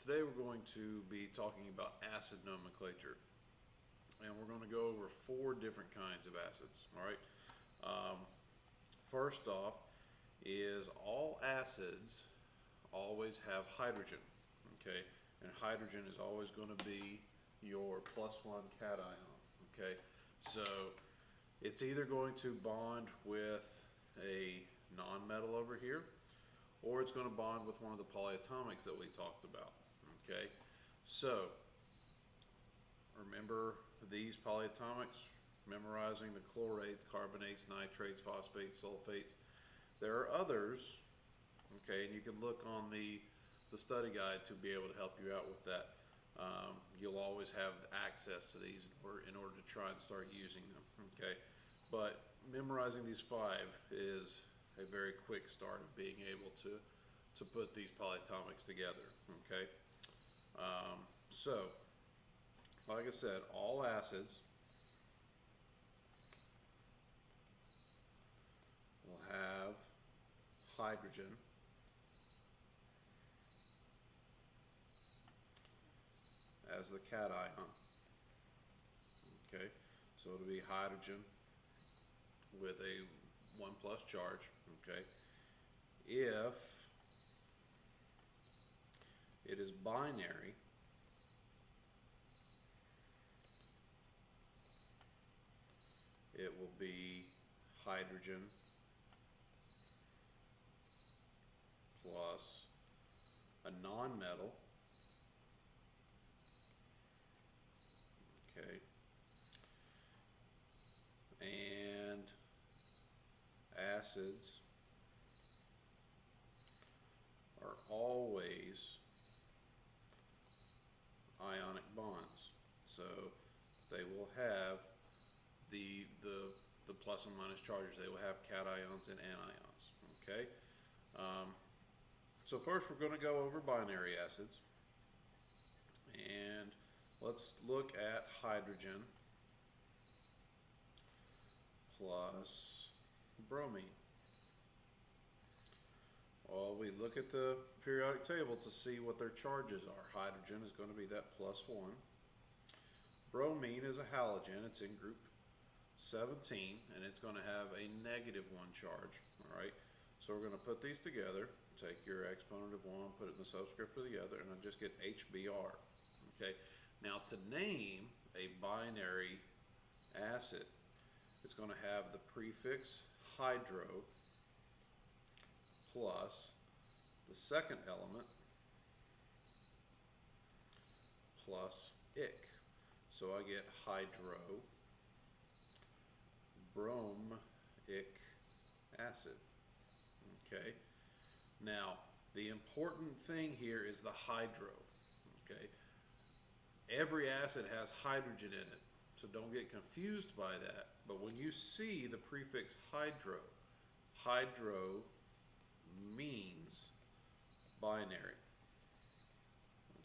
Today we're going to be talking about acid nomenclature, and we're going to go over 4 different kinds of acids. All right. First off is all acids always have hydrogen. Okay, and hydrogen is always going to be your +1 cation. Okay, so it's either going to bond with a nonmetal over here, or it's going to bond with one of the polyatomics that we talked about. Okay, so remember these polyatomics, memorizing the chlorates, carbonates, nitrates, phosphates, sulfates. There are others, okay, and you can look on the study guide to be able to help you out with that. You'll always have access to these in order to try and start using them. Okay, but memorizing these 5 is a very quick start of being able to put these polyatomics together. Okay, so like I said, all acids will have hydrogen as the cation. Okay, so it'll be hydrogen with a 1+ charge. Okay, if it is binary, it will be hydrogen plus a nonmetal. Okay, and acids are always ionic bonds, so they will have the plus and minus charges. They will have cations and anions. Okay, so first we're going to go over binary acids, and let's look at hydrogen plus bromine. Well, we look at the periodic table to see what their charges are. Hydrogen is going to be that +1. Bromine is a halogen. It's in group 17, and it's going to have a -1 charge. All right, so we're going to put these together. Take your exponent of 1, put it in the subscript of the other, and I just get HBr. Okay, now to name a binary acid, it's going to have the prefix hydro plus the second element plus ic. So I get hydro bromic acid. Okay, now the important thing here is the hydro. Okay, every acid has hydrogen in it, so don't get confused by that. But when you see the prefix hydro, hydro means binary.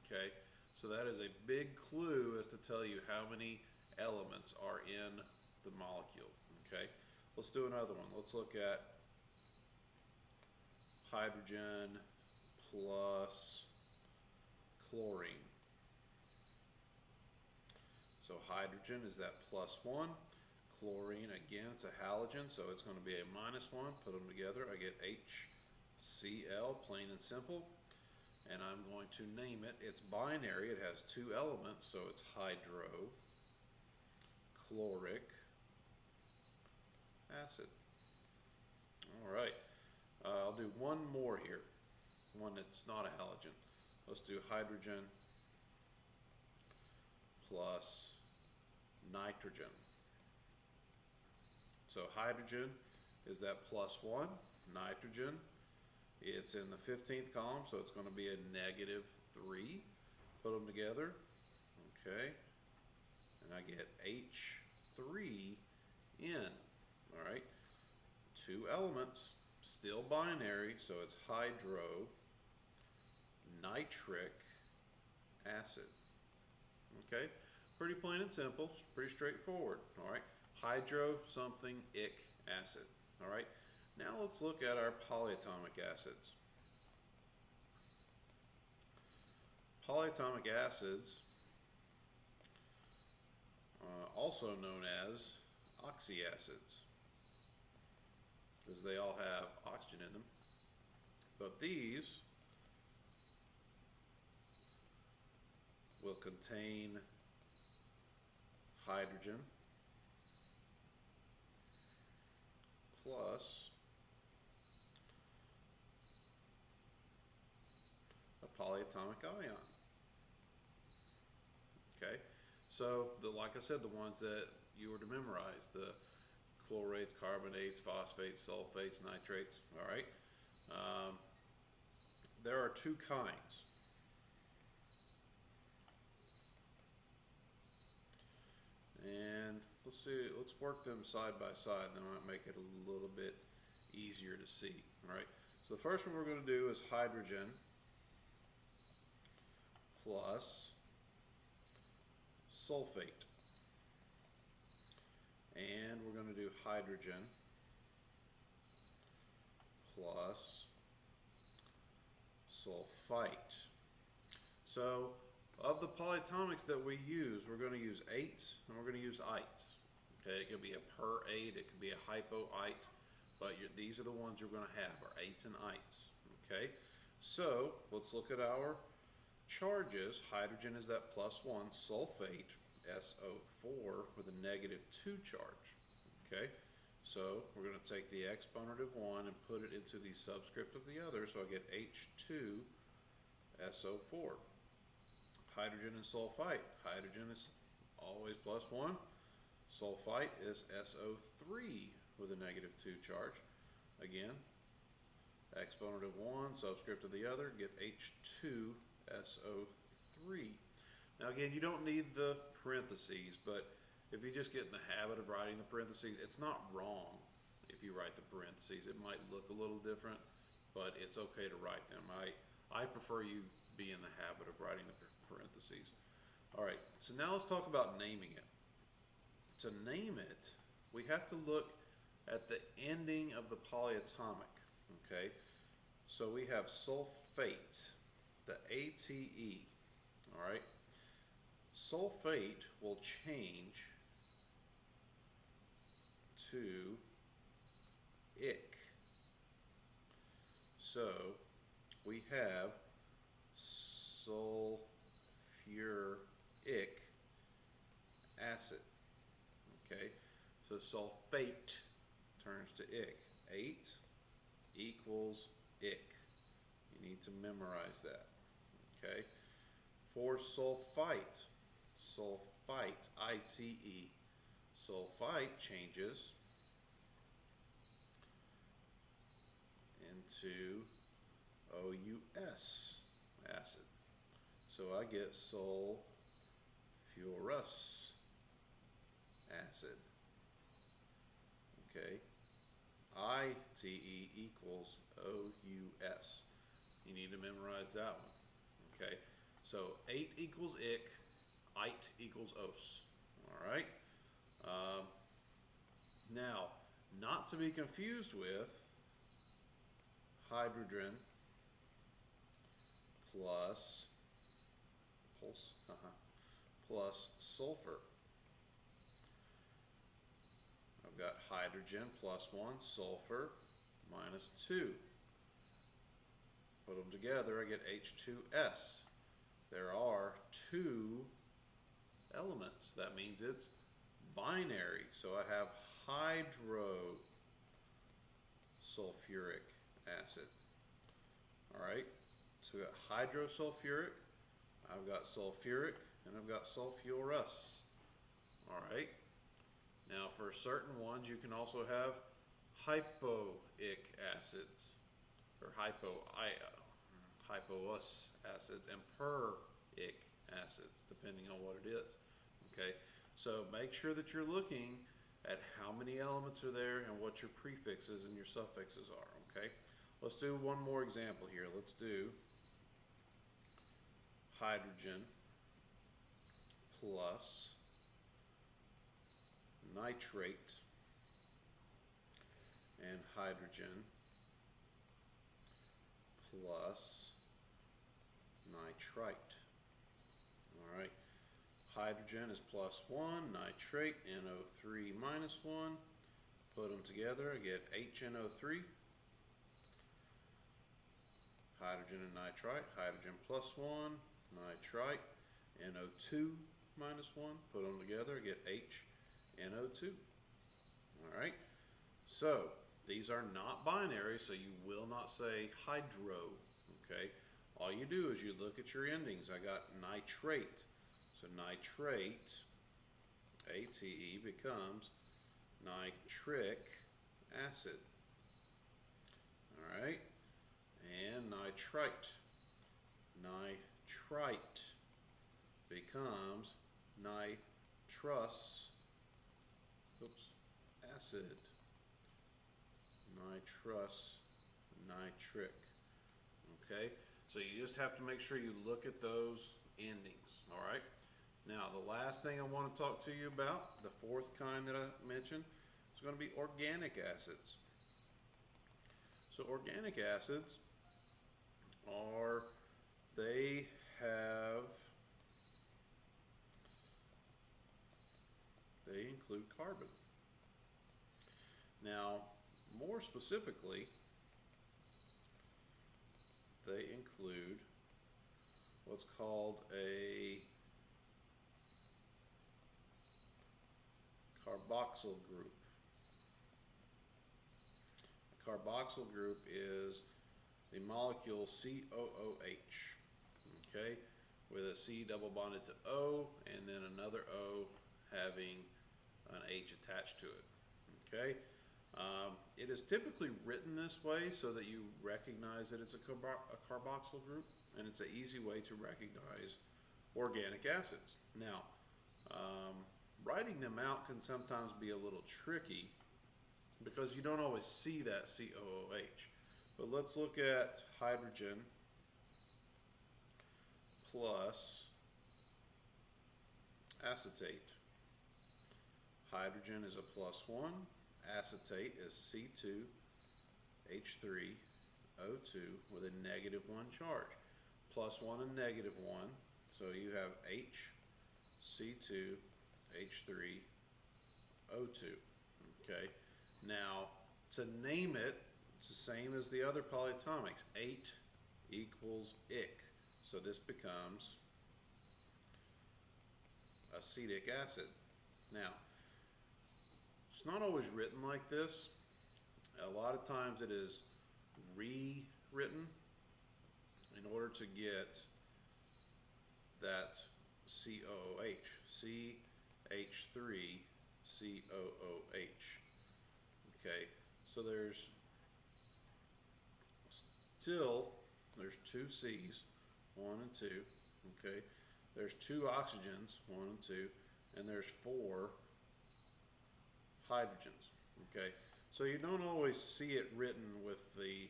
Okay, so that is a big clue as to tell you how many elements are in the molecule. Okay, let's do another one. Let's look at hydrogen plus chlorine. So hydrogen is that +1. Chlorine, again, it's a halogen, so it's going to be a -1. Put them together, I get HCl, plain and simple. And I'm going to name it. It's binary. It has 2 elements, so it's hydrochloric acid. All right. I'll do one more here, one that's not a halogen. Let's do hydrogen plus nitrogen. So hydrogen is that +1. Nitrogen, it's in the 15th column, so it's going to be a -3. Put them together. Okay, and I get H3N. All right, 2 elements, still binary, so it's hydronitric acid. Okay, pretty plain and simple, it's pretty straightforward. All right, hydro something ic acid. All right, now let's look at our polyatomic acids. polyatomic acids, also known as oxyacids, because they all have oxygen in them. But these will contain hydrogen plus a polyatomic ion. Okay, so like I said, the ones that you were to memorize, the chlorates, carbonates, phosphates, sulfates, nitrates. All right, there are two kinds. And let's work them side by side, and that might make it a little bit easier to see. All right, so the first one we're going to do is hydrogen plus sulfate. And we're going to do hydrogen plus sulfite. So of the polyatomics that we use, we're going to use eights and we're going to use ites. Okay, it could be a per eight, it could be a hypoite, but these are the ones you're going to have, are eights and ites. Okay, so let's look at our charges. Hydrogen is that +1, sulfate, SO4, with a -2 charge. Okay, so we're going to take the exponent of one and put it into the subscript of the other, so I get H2SO4. Hydrogen and sulfite. Hydrogen is always +1. Sulfite is SO3 with a -2 charge. Again, exponent of one, subscript of the other, get H2SO3. Now again, you don't need the parentheses, but if you just get in the habit of writing the parentheses, it's not wrong if you write the parentheses. It might look a little different, but it's okay to write them. I prefer you be in the habit of writing the parentheses. All right, so now let's talk about naming it. To name it, we have to look at the ending of the polyatomic, okay? So we have sulfate, the ATE, all right? Sulfate will change to ic. So we have sulfuric acid. Okay, so sulfate turns to ic. 8 equals ic. You need to memorize that. Okay, for sulfite, ITE, sulfite changes into OUS acid. So I get sulfurous acid. Okay, ITE equals OUS. You need to memorize that one. Okay, so 8 equals ic, ite equals os. All right. Now, not to be confused with hydrogen plus sulfur. I've got hydrogen +1, sulfur -2. Put them together, I get H2S. There are 2 elements. That means it's binary. So I have hydrosulfuric acid. All right. So we got hydrosulfuric, I've got sulfuric, and I've got sulfurous. All right. Now for certain ones, you can also have hypoic acids, or hypoous acids, and peric acids, depending on what it is. Okay. So make sure that you're looking at how many elements are there and what your prefixes and your suffixes are. Okay. Let's do one more example here. Let's do hydrogen plus nitrate and hydrogen plus nitrite. All right. Hydrogen is +1, nitrate, NO3 -1. Put them together, I get HNO3. Hydrogen and nitrite, hydrogen +1, nitrite, NO2 -1. Put them together, I get HNO2. All right. So these are not binary, so you will not say hydro. Okay. All you do is you look at your endings. I got nitrate. So nitrate, ATE, becomes nitric acid. All right. And nitrite. Nitrite becomes nitrous acid. Nitrous, nitric. Okay, so you just have to make sure you look at those endings. All right. Now, the last thing I want to talk to you about, the fourth kind that I mentioned, is going to be organic acids. So organic acids are, they include carbon. Now, more specifically, they include what's called a carboxyl group. A carboxyl group is the molecule COOH, okay, with a C double bonded to O and then another O having an H attached to it, okay. It is typically written this way so that you recognize that it's a carboxyl group, and it's an easy way to recognize organic acids. Now, writing them out can sometimes be a little tricky because you don't always see that COOH. But let's look at hydrogen plus acetate. Hydrogen is a +1. Acetate is C2H3O2 with a -1 charge. +1 and -1, so you have HC2H3O2. Okay. Now, to name it, it's the same as the other polyatomics. 8 equals ic. So this becomes acetic acid. Now, it's not always written like this. A lot of times it is rewritten in order to get that COOH, CH3COOH. Okay, so there's two C's, 1 and 2. Okay, there's 2 oxygens, 1 and 2, and there's 4 hydrogens. Okay, so you don't always see it written with the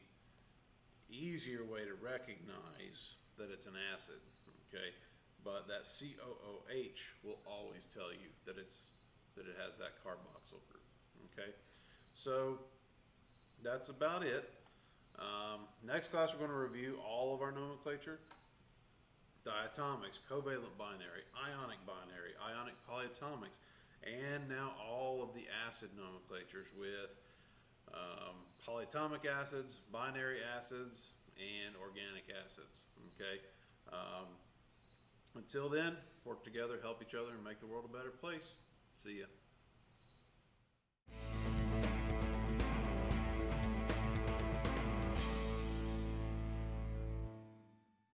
easier way to recognize that it's an acid. Okay, but that COOH will always tell you that it has that carboxyl group. Okay, so that's about it. Next class we're going to review all of our nomenclature: diatomics, covalent binary, ionic polyatomics, and now all of the acid nomenclatures with polyatomic acids, binary acids, and organic acids. Okay. Until then, work together, help each other, and make the world a better place. See ya.